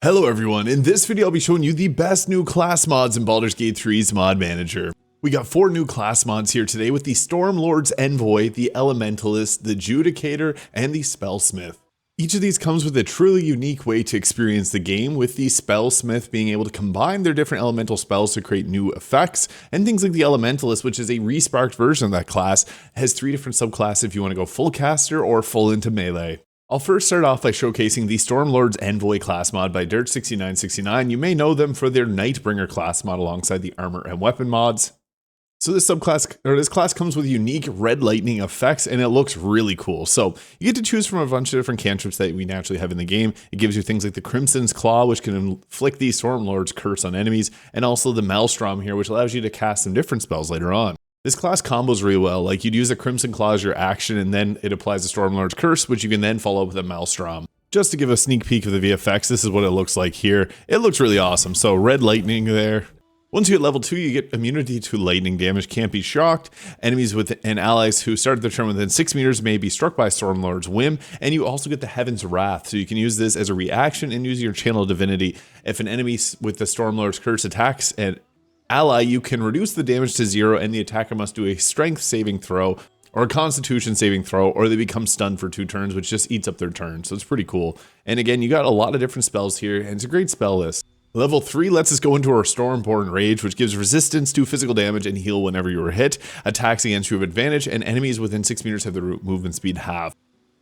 Hello everyone, in this video I'll be showing you the best new class mods in Baldur's Gate 3's mod manager. We got 4 new class mods here today with the Stormlord's Envoy, the Elementalist, the Judicator, and the Spellsmith. Each of these comes with a truly unique way to experience the game, with the Spellsmith being able to combine their different elemental spells to create new effects, and things like the Elementalist, which is a resparked version of that class, has 3 different subclasses if you want to go full caster or full into melee. I'll first start off by showcasing the Stormlord's Envoy class mod by Dirt6969. You may know them for their Nightbringer class mod alongside the armor and weapon mods. So this class comes with unique red lightning effects, and it looks really cool. So you get to choose from a bunch of different cantrips that we naturally have in the game. It gives you things like the Crimson's Claw, which can inflict the Stormlord's curse on enemies, and also the Maelstrom here, which allows you to cast some different spells later on. This class combos really well. Like, you'd use a Crimson Claw as your action, and then it applies the Stormlord's curse, which you can then follow up with a Maelstrom. Just to give a sneak peek of the VFX, this is what it looks like here. It looks really awesome. So red lightning there. Once you hit level 2, you get immunity to lightning damage, can't be shocked. Enemies and allies who started their turn within 6 meters may be struck by Stormlord's whim, and you also get the Heaven's Wrath, so you can use this as a reaction and use your Channel Divinity. If an enemy with the Stormlord's curse attacks an ally, you can reduce the damage to 0, and the attacker must do a strength saving throw or a constitution saving throw, or they become stunned for 2 turns, which just eats up their turn. So it's pretty cool. And again, you got a lot of different spells here, and it's a great spell list. Level 3 lets us go into our Stormborn Rage, which gives resistance to physical damage and heal whenever you are hit. Attacks against you have advantage, and enemies within 6 meters have their movement speed halved.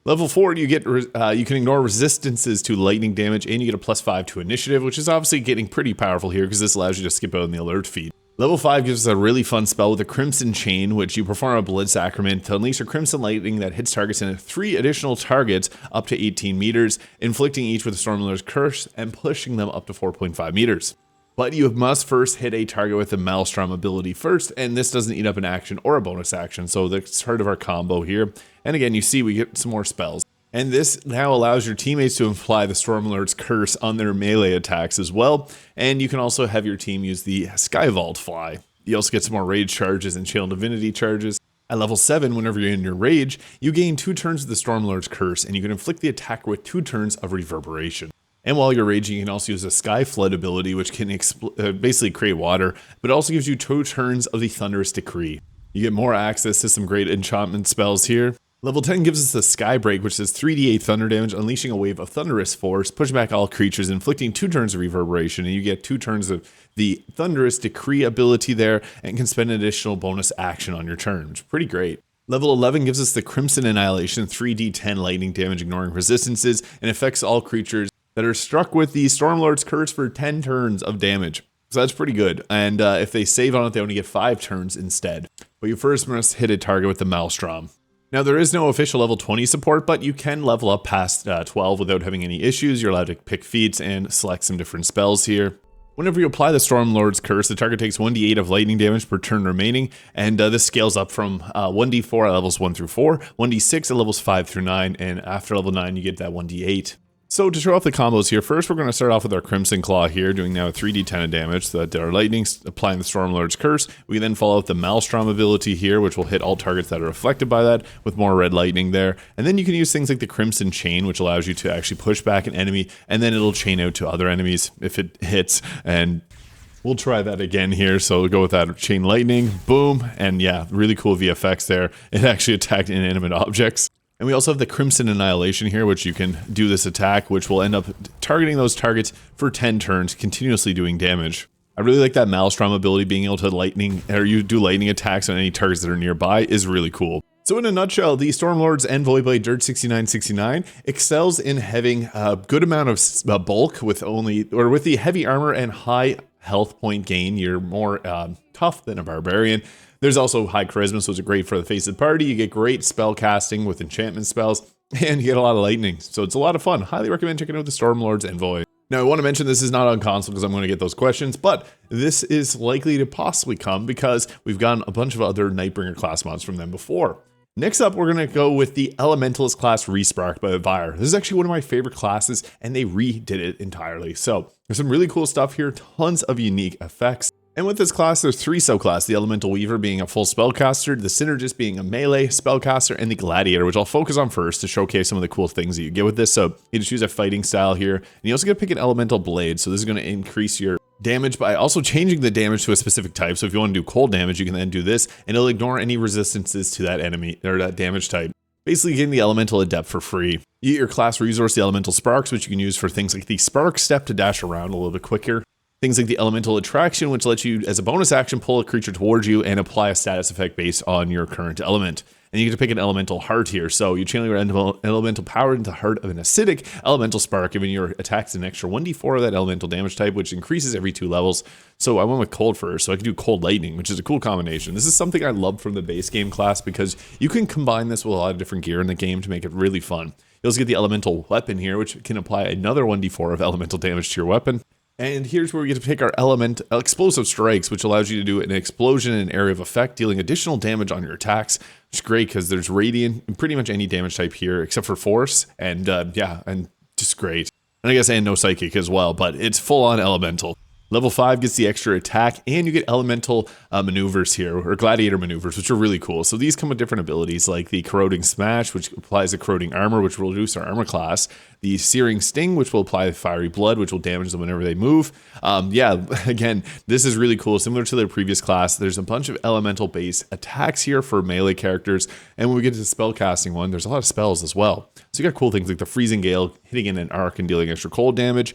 Level 4, you can ignore resistances to lightning damage, and you get a +5 to initiative, which is obviously getting pretty powerful here because this allows you to skip out in the alert feed. Level 5 gives us a really fun spell with a Crimson Chain, which you perform a Blood Sacrament to unleash a Crimson Lightning that hits targets in 3 additional targets up to 18 meters, inflicting each with a Stormlord's curse and pushing them up to 4.5 meters. But you must first hit a target with the Maelstrom ability first, and this doesn't eat up an action or a bonus action, so that's part of our combo here. And again, you see we get some more spells. And this now allows your teammates to apply the Stormlord's curse on their melee attacks as well, and you can also have your team use the Skyvault Fly. You also get some more rage charges and Channel Divinity charges. At level 7, whenever you're in your rage, you gain 2 turns of the Stormlord's curse, and you can inflict the attacker with 2 turns of reverberation. And while you're raging, you can also use a Sky Flood ability, which can basically create water, but it also gives you 2 turns of the Thunderous Decree. You get more access to some great enchantment spells here. Level 10 gives us the Sky Break, which does 3d8 thunder damage, unleashing a wave of thunderous force, pushing back all creatures, inflicting 2 turns of reverberation, and you get 2 turns of the Thunderous Decree ability there, and can spend an additional bonus action on your turn, which is pretty great. Level 11 gives us the Crimson Annihilation, 3d10 lightning damage, ignoring resistances, and affects all creatures that are struck with the Stormlord's curse for 10 turns of damage. So that's pretty good. And if they save on it, they only get 5 turns instead. But you first must hit a target with the Maelstrom. Now, there is no official level 20 support, but you can level up past 12 without having any issues. You're allowed to pick feats and select some different spells here. Whenever you apply the Stormlord's curse, the target takes 1d8 of lightning damage per turn remaining, and this scales up from 1d4 at levels 1 through 4, 1d6 at levels 5 through 9, and after level 9 you get that 1d8. So to show off the combos here, first we're going to start off with our Crimson Claw here, doing now 3d10 of damage. So that did our lightning, applying the Stormlord's curse. We then follow up the Maelstrom ability here, which will hit all targets that are affected by that, with more red lightning there. And then you can use things like the Crimson Chain, which allows you to actually push back an enemy, and then it'll chain out to other enemies if it hits. And we'll try that again here. So we'll go with that Chain Lightning, boom, and yeah, really cool VFX there. It actually attacked inanimate objects. And we also have the Crimson Annihilation here, which you can do this attack, which will end up targeting those targets for 10 turns, continuously doing damage. I really like that Maelstrom ability, being able to you do lightning attacks on any targets that are nearby is really cool. So in a nutshell, the Stormlord's Envoy by Dirt6969 excels in having a good amount of bulk with the heavy armor and high health point gain. You're more tough than a barbarian. There's also high charisma, so it's great for the face of the party. You get great spell casting with enchantment spells, and you get a lot of lightning. So it's a lot of fun. Highly recommend checking out the Stormlord's Envoy. Now, I want to mention this is not on console because I'm going to get those questions, but this is likely to possibly come because we've gotten a bunch of other Nightbringer class mods from them before. Next up, we're going to go with the Elementalist class Respark by Baldur. This is actually one of my favorite classes, and they redid it entirely. So there's some really cool stuff here, tons of unique effects. And with this class, there's 3 subclasses, the Elemental Weaver being a full spellcaster, the Synergist being a melee spellcaster, and the Gladiator, which I'll focus on first to showcase some of the cool things that you get with this. So you just choose a fighting style here, and you also get to pick an Elemental Blade. So this is going to increase your damage by also changing the damage to a specific type. So if you want to do cold damage, you can then do this, and it'll ignore any resistances to that enemy or that damage type. Basically getting the Elemental Adept for free. You get your class resource, the Elemental Sparks, which you can use for things like the Spark Step to dash around a little bit quicker. Things like the Elemental Attraction, which lets you, as a bonus action, pull a creature towards you and apply a status effect based on your current element. And you get to pick an Elemental Heart here. So you channel your Elemental Power into Heart of an acidic Elemental Spark, giving your attacks an extra 1d4 of that Elemental damage type, which increases every 2 levels. So I went with Cold first, so I could do Cold Lightning, which is a cool combination. This is something I love from the base game class because you can combine this with a lot of different gear in the game to make it really fun. You also get the Elemental Weapon here, which can apply another 1d4 of elemental damage to your weapon. And here's where we get to pick our Explosive Strikes, which allows you to do an explosion in an area of effect, dealing additional damage on your attacks. It's great because there's Radiant and pretty much any damage type here, except for Force, and yeah, and just great. And I guess and no Psychic as well, but it's full on Elemental. Level 5 gets the extra attack, and you get Elemental Maneuvers here, or Gladiator Maneuvers, which are really cool. So these come with different abilities, like the Corroding Smash, which applies a Corroding Armor, which will reduce our armor class. The Searing Sting, which will apply Fiery Blood, which will damage them whenever they move. Yeah, again, this is really cool. Similar to their previous class, there's a bunch of elemental-based attacks here for melee characters. And when we get to the spellcasting one, there's a lot of spells as well. So you got cool things like the Freezing Gale, hitting in an arc and dealing extra cold damage.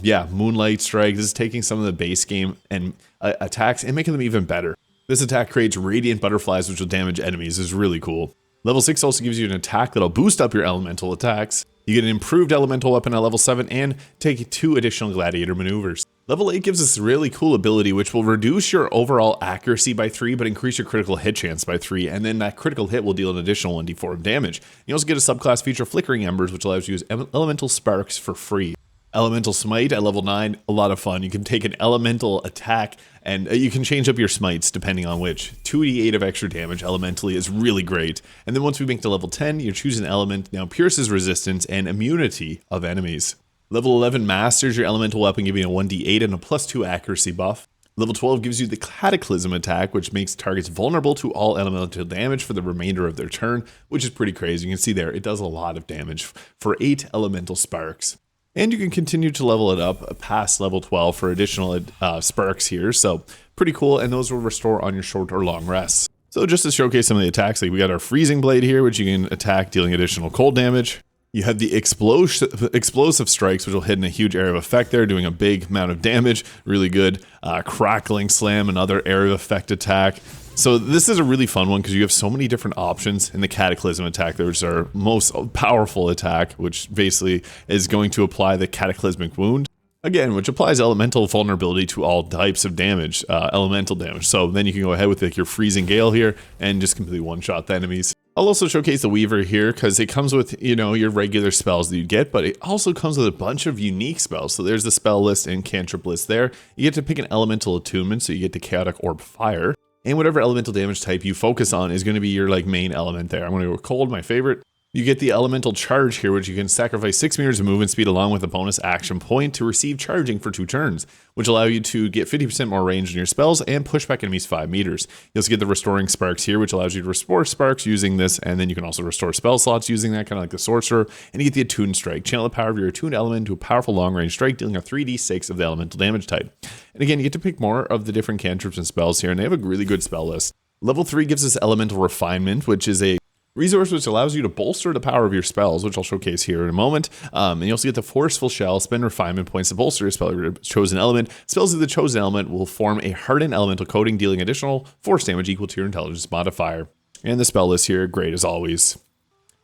Yeah, Moonlight Strike. This is taking some of the base game and attacks and making them even better. This attack creates Radiant Butterflies, which will damage enemies. It's really cool. Level 6 also gives you an attack that'll boost up your elemental attacks. You get an improved elemental weapon at level 7 and take 2 additional Gladiator maneuvers. Level 8 gives us a really cool ability which will reduce your overall accuracy by 3 but increase your critical hit chance by 3, and then that critical hit will deal an additional 1d4 of damage. You also get a subclass feature, Flickering Embers, which allows you to use Elemental Sparks for free. Elemental Smite at level 9, a lot of fun. You can take an elemental attack and you can change up your smites depending on which. 2d8 of extra damage elementally is really great. And then once we make to level 10, you choose an element, now pierces resistance and immunity of enemies. Level 11 masters your elemental weapon, giving a 1d8 and a +2 accuracy buff. Level 12 gives you the Cataclysm attack, which makes targets vulnerable to all elemental damage for the remainder of their turn, which is pretty crazy. You can see there, it does a lot of damage for 8 elemental sparks. And you can continue to level it up past level 12 for additional sparks here. So pretty cool. And those will restore on your short or long rests. So just to showcase some of the attacks, like we got our Freezing Blade here, which you can attack dealing additional cold damage. You have the Explosive Strikes, which will hit in a huge area of effect there, doing a big amount of damage. Really good. Crackling Slam, another area of effect attack. So this is a really fun one because you have so many different options in the Cataclysm attack. There's our most powerful attack, which basically is going to apply the Cataclysmic Wound. Again, which applies elemental vulnerability to all types of damage, elemental damage. So then you can go ahead with like your Freezing Gale here and just completely one-shot the enemies. I'll also showcase the Weaver here because it comes with, you know, your regular spells that you get, but it also comes with a bunch of unique spells. So there's the spell list and cantrip list there. You get to pick an elemental attunement, so you get the Chaotic Orb Fire. And whatever elemental damage type you focus on is going to be your like main element there. I'm going to go with Cold, my favorite. You get the Elemental Charge here, which you can sacrifice 6 meters of movement speed along with a bonus action point to receive charging for 2 turns, which allow you to get 50% more range in your spells and push back enemies 5 meters. You also get the Restoring Sparks here, which allows you to restore sparks using this, and then you can also restore spell slots using that, kind of like the Sorcerer. And you get the Attuned Strike. Channel the power of your attuned element to a powerful long-range strike, dealing a 3d6 of the elemental damage type. And again, you get to pick more of the different cantrips and spells here, and they have a really good spell list. Level 3 gives us Elemental Refinement, which is a resource which allows you to bolster the power of your spells, which I'll showcase here in a moment. And you also get the Forceful Shell, spend refinement points to bolster your spell of your chosen element. Spells of the chosen element will form a hardened elemental coating, dealing additional force damage equal to your intelligence modifier. And the spell list here, great as always.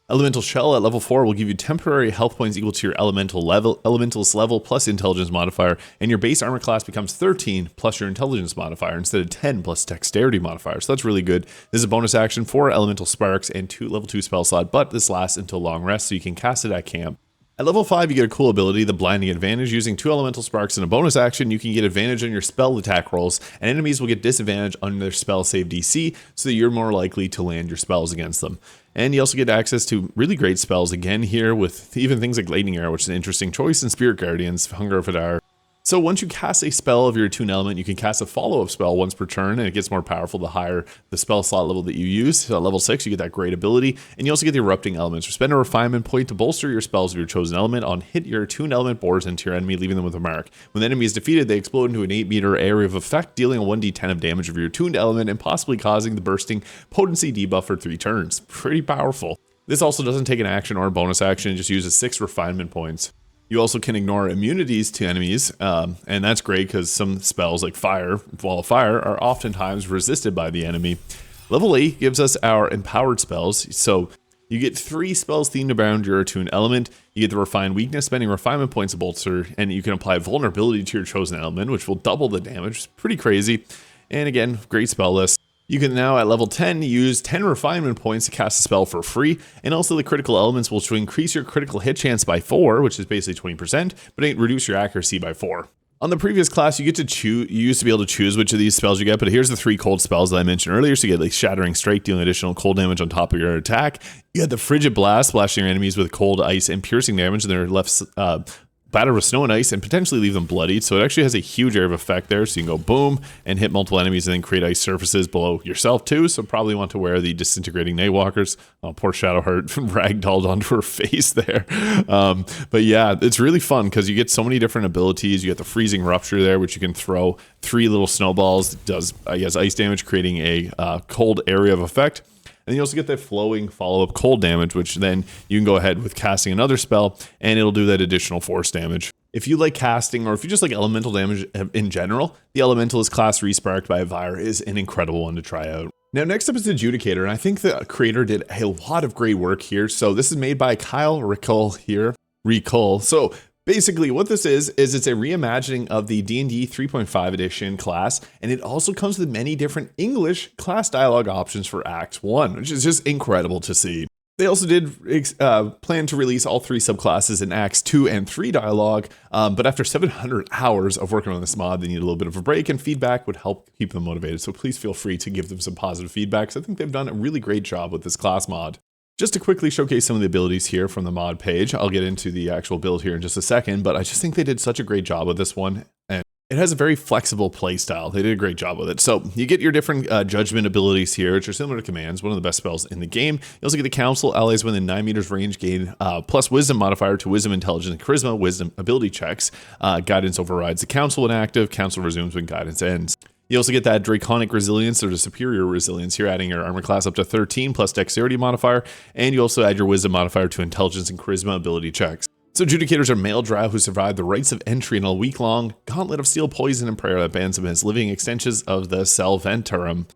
Elemental Shell at level 4 will give you temporary health points equal to your elementalist level plus intelligence modifier, and your base armor class becomes 13 plus your intelligence modifier instead of 10 plus dexterity modifier. So that's really good. This is a bonus action for elemental sparks and level 2 spell slot, but this lasts until long rest, so you can cast it at camp. At level 5, you get a cool ability, the Blinding Advantage. Using 2 elemental sparks in a bonus action, you can get advantage on your spell attack rolls, and enemies will get disadvantage on their spell save DC, so that you're more likely to land your spells against them. And you also get access to really great spells again here with even things like Lightning Arrow, which is an interesting choice, and Spirit Guardians, Hunger of Hadar. So once you cast a spell of your attuned element, you can cast a follow-up spell once per turn, and it gets more powerful the higher the spell slot level that you use. So at level 6, you get that great ability, and you also get the erupting elements. So spend a refinement point to bolster your spells of your chosen element. On hit, your attuned element bores into your enemy, leaving them with a mark. When the enemy is defeated, they explode into an 8-meter area of effect, dealing a 1d10 of damage of your attuned element and possibly causing the bursting potency debuff for 3 turns. Pretty powerful. This also doesn't take an action or a bonus action, it just uses 6 refinement points. You also can ignore immunities to enemies, and that's great because some spells like Wall of Fire, are oftentimes resisted by the enemy. Level 8 gives us our empowered spells, so you get 3 spells themed around your attuned element. You get the Refined Weakness, spending refinement points to bolster, and you can apply vulnerability to your chosen element, which will double the damage. It's pretty crazy. And again, great spell list. You can now, at level 10, use 10 refinement points to cast a spell for free, and also the critical elements will increase your critical hit chance by 4, which is basically 20%, but it reduce your accuracy by 4. On the previous class, you get to choose. You used to be able to choose which of these spells you get, but here's the 3 cold spells that I mentioned earlier. So you get like Shattering Strike, dealing additional cold damage on top of your attack. You had the Frigid Blast, blasting your enemies with cold, ice, and piercing damage, and they're left battered with snow and ice and potentially leave them bloodied. So it actually has a huge area of effect there. So you can go boom and hit multiple enemies and then create ice surfaces below yourself too. So probably want to wear the Disintegrating Nightwalkers. Oh, poor Shadowheart ragdolled onto her face there. But yeah, it's really fun because you get so many different abilities. You get the Freezing Rupture there, which you can throw 3 little snowballs. It does, I guess, ice damage, creating a cold area of effect. And you also get that flowing follow-up cold damage, which then you can go ahead with casting another spell, and it'll do that additional force damage. If you like casting, or if you just like elemental damage in general, the Elementalist class Resparked by Avire is an incredible one to try out. Now, next up is the Judicator, and I think the creator did a lot of great work here. So this is made by Kyle Rickle here. So basically, what this is it's a reimagining of the D&D 3.5 edition class, and it also comes with many different English class dialogue options for Act 1, which is just incredible to see. They also did plan to release all 3 subclasses in Acts 2 and 3 dialogue, but after 700 hours of working on this mod, they need a little bit of a break, and feedback would help keep them motivated, so please feel free to give them some positive feedback, because I think they've done a really great job with this class mod. Just to quickly showcase some of the abilities here from the mod page, I'll get into the actual build here in just a second, but I just think they did such a great job with this one, and it has a very flexible playstyle. They did a great job with it. So you get your different judgment abilities here, which are similar to commands, one of the best spells in the game. You also get the Council. Allies within 9 meters range gain plus Wisdom modifier to Wisdom, Intelligence, and Charisma Wisdom ability checks. Guidance overrides the Council when active. Council resumes when guidance ends. You also get that Draconic Resilience, or the Superior Resilience here, adding your armor class up to 13 plus Dexterity modifier, and you also add your Wisdom modifier to Intelligence and Charisma ability checks. So Judicators are male drow who survived the rites of entry in a week-long gauntlet of steel, poison, and prayer that bans them as living extensions of the Selvetarm,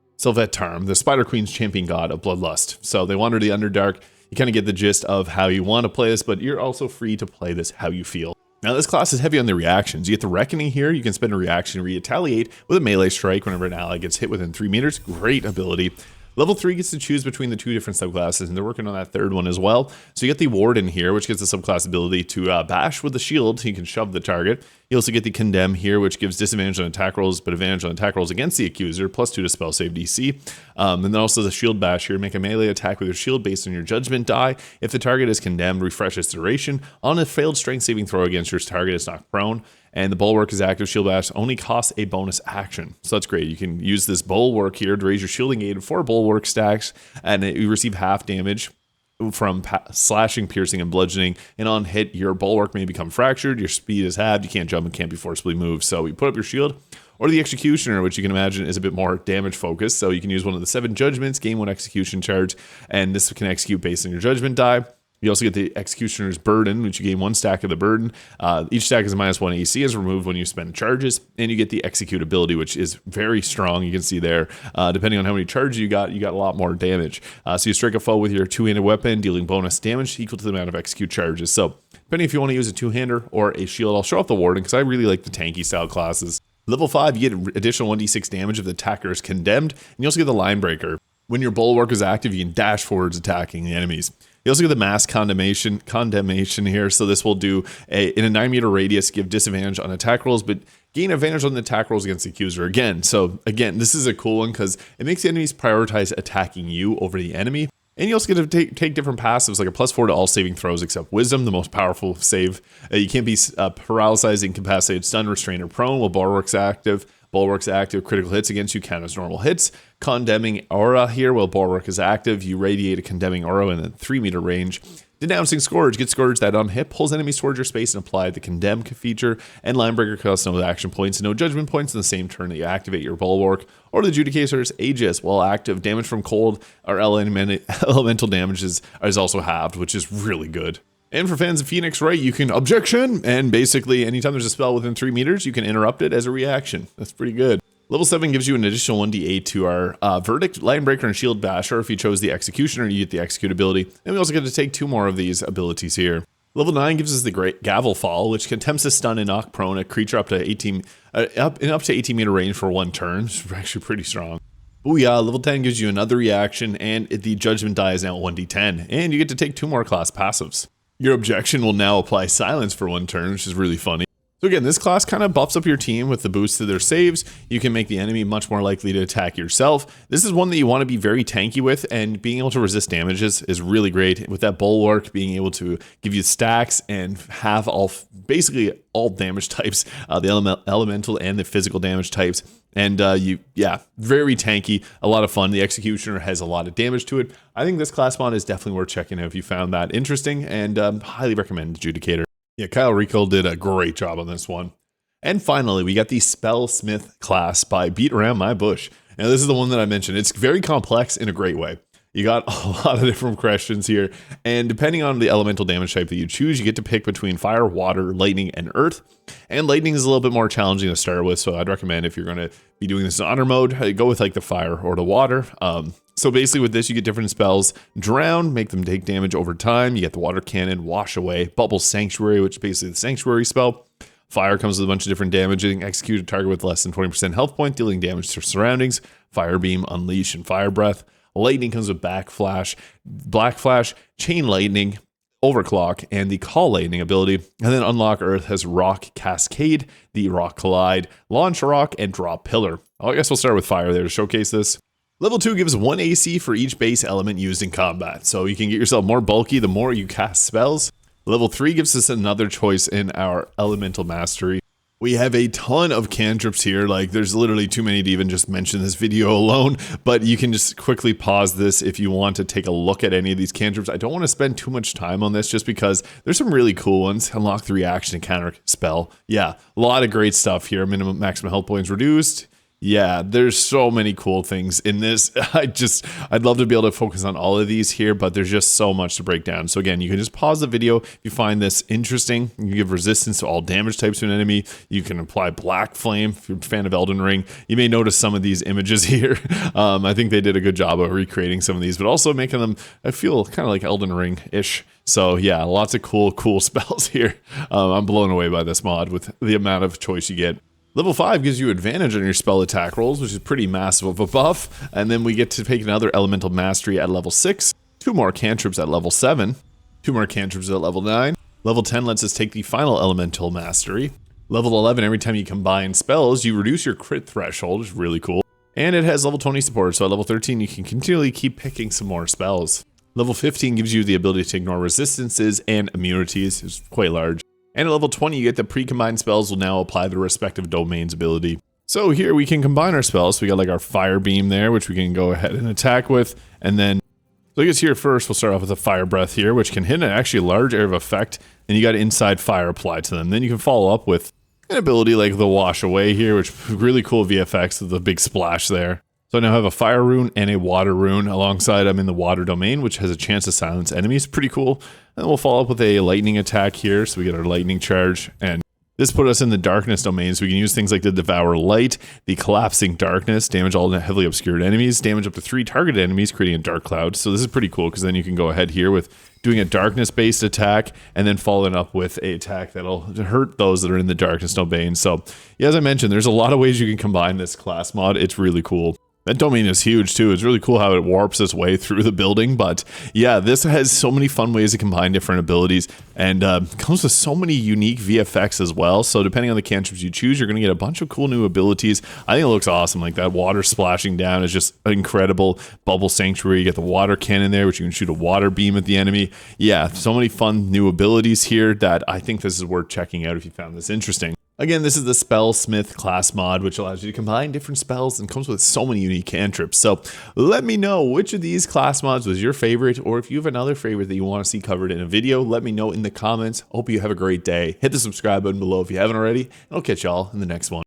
the Spider Queen's champion god of bloodlust. So they wander the Underdark. You kind of get the gist of how you want to play this, but you're also free to play this how you feel. Now this class is heavy on the reactions. You get the Reckoning here. You can spend a reaction to retaliate with a melee strike whenever an ally gets hit within 3 meters. Great ability. Level 3 gets to choose between the 2 different subclasses, and they're working on that 3rd one as well. So you get the Warden here, which gives the subclass ability to bash with the shield, so you can shove the target. You also get the Condemn here, which gives disadvantage on attack rolls, but advantage on attack rolls against the accuser, plus 2 to spell save DC. And then also the Shield Bash here, make a melee attack with your shield based on your judgment die. If the target is condemned, refresh its duration. On a failed strength saving throw against your target, it's knocked prone. And the Bulwark is active. Shield Bash only costs a bonus action. So that's great. You can use this Bulwark here to raise your shielding aid 4 Bulwark stacks, and you receive half damage from slashing, piercing, and bludgeoning. And on hit, your Bulwark may become fractured. Your speed is halved. You can't jump and can't be forcibly moved. So you put up your shield. Or the Executioner, which you can imagine is a bit more damage focused. So you can use one of the 7 judgments, gain 1 execution charge, and this can execute based on your judgment die. You also get the Executioner's Burden, which you gain 1 stack of the burden. Each stack is a -1 AC, is removed when you spend charges. And you get the Execute ability, which is very strong. You can see there, depending on how many charges you got a lot more damage. So you strike a foe with your 2-handed weapon, dealing bonus damage equal to the amount of Execute charges. So depending if you want to use a 2-hander or a shield, I'll show off the Warden because I really like the tanky style classes. Level 5, you get additional 1d6 damage if the attacker is condemned. And you also get the Line Breaker. When your Bulwark is active, you can dash forwards attacking the enemies. You also get the Mass Condemnation here, so this will do in a 9-meter radius, give disadvantage on attack rolls, but gain advantage on the attack rolls against the accuser again. So again, this is a cool one because it makes the enemies prioritize attacking you over the enemy. And you also get to take different passives, like a +4 to all saving throws except Wisdom, the most powerful save. You can't be paralyzed, incapacitated, stunned, restrained, or prone while Bulwark's active. Bulwark's active, critical hits against you count as normal hits. Condemning Aura here, while Bulwark is active, you radiate a condemning aura in a 3-meter range. Denouncing Scourge, get Scourge that on hit, pulls enemies towards your space and apply the Condemn feature. And Linebreaker costs no action points and no judgment points in the same turn that you activate your Bulwark. Or the Judicator's Aegis, while active, damage from cold or elemental damages is also halved, which is really good. And for fans of Phoenix Wright, you can objection, and basically anytime there's a spell within 3 meters, you can interrupt it as a reaction. That's pretty good. Level 7 gives you an additional 1d8 to our Verdict, Linebreaker, and Shield Basher. If you chose the Executioner, you get the Execute ability. And we also get to take 2 more of these abilities here. Level 9 gives us the Great Gavel Fall, which attempts to stun and knock prone a creature up to 18 meter range for 1 turn. It's actually pretty strong. Booyah, level 10 gives you another reaction, and the Judgment die is now 1d10. And you get to take 2 more class passives. Your objection will now apply silence for 1 turn, which is really funny. So again, this class kind of buffs up your team with the boost to their saves. You can make the enemy much more likely to attack yourself. This is one that you want to be very tanky with, and being able to resist damages is really great. With that Bulwark being able to give you stacks and have basically all damage types, the elemental and the physical damage types. And very tanky, a lot of fun. The Executioner has a lot of damage to it. I think this class mod is definitely worth checking out if you found that interesting, and highly recommend Judicator. Yeah, Kyle Rico did a great job on this one. And finally, we got the Spellsmith class by Beat Around My Bush. Now, this is the one that I mentioned. It's very complex in a great way. You got a lot of different questions here, and depending on the elemental damage type that you choose, you get to pick between fire, water, lightning, and earth. And lightning is a little bit more challenging to start with, so I'd recommend if you're going to be doing this in honor mode, go with like the fire or the water. So basically with this, you get different spells. Drown, make them take damage over time. You get the water cannon, wash away, bubble sanctuary, which is basically the sanctuary spell. Fire comes with a bunch of different damaging. Execute a target with less than 20% health point, dealing damage to surroundings. Fire beam, unleash, and fire breath. Lightning comes with black flash, chain lightning, overclock, and the call lightning ability. And then unlock earth has rock cascade, the rock collide, launch rock, and drop pillar. I guess we'll start with fire there to showcase this. Level 2 gives 1 AC for each base element used in combat, so you can get yourself more bulky the more you cast spells. Level 3 gives us another choice in our elemental mastery. We have a ton of cantrips here, like there's literally too many to even just mention this video alone, but you can just quickly pause this if you want to take a look at any of these cantrips. I don't want to spend too much time on this just because there's some really cool ones. Unlock the reaction and counter spell. Yeah, a lot of great stuff here. Maximum health points reduced. Yeah, there's so many cool things in this. I'd love to be able to focus on all of these here, but there's just so much to break down. So again, you can just pause the video if you find this interesting. You can give resistance to all damage types to an enemy. You can apply Black Flame if you're a fan of Elden Ring. You may notice some of these images here. I think they did a good job of recreating some of these, but also making them, I feel, kind of like Elden Ring-ish. So yeah, lots of cool spells here. I'm blown away by this mod with the amount of choice you get. Level 5 gives you advantage on your spell attack rolls, which is pretty massive of a buff. And then we get to take another elemental mastery at level 6, 2 more cantrips at level 7, 2 more cantrips at level 9. Level 10 lets us take the final elemental mastery. Level 11, every time you combine spells, you reduce your crit threshold, which is really cool. And it has level 20 support, so at level 13 you can continually keep picking some more spells. Level 15 gives you the ability to ignore resistances and immunities, it's quite large. And at level 20, you get the pre-combined spells will now apply the respective domain's ability. So here we can combine our spells. So we got like our fire beam there, which we can go ahead and attack with. And then, so I guess here first, we'll start off with a fire breath here, which can hit an actually large area of effect. And you got inside fire applied to them. Then you can follow up with an ability like the wash away here, which is really cool VFX with the big splash there. So I now have a fire rune and a water rune alongside I'm in the water domain, which has a chance to silence enemies. Pretty cool. And we'll follow up with a lightning attack here. So we get our lightning charge, and this put us in the darkness domain. So we can use things like the Devour Light, the Collapsing Darkness, damage all heavily obscured enemies, damage up to 3 targeted enemies, creating a dark cloud. So this is pretty cool because then you can go ahead here with doing a darkness-based attack and then following up with a attack that'll hurt those that are in the darkness domain. So yeah, as I mentioned, there's a lot of ways you can combine this class mod. It's really cool. That domain is huge too. It's really cool how it warps its way through the building. But yeah, this has so many fun ways to combine different abilities, and comes with so many unique VFX as well. So depending on the cantrips you choose, you're going to get a bunch of cool new abilities. I think it looks awesome. Like that water splashing down is just incredible. Bubble Sanctuary, you get the water cannon there, which you can shoot a water beam at the enemy. Yeah, so many fun new abilities here that I think this is worth checking out if you found this interesting. Again, this is the Spellsmith class mod, which allows you to combine different spells and comes with so many unique cantrips. So let me know which of these class mods was your favorite, or if you have another favorite that you want to see covered in a video, let me know in the comments. Hope you have a great day. Hit the subscribe button below if you haven't already, and I'll catch y'all in the next one.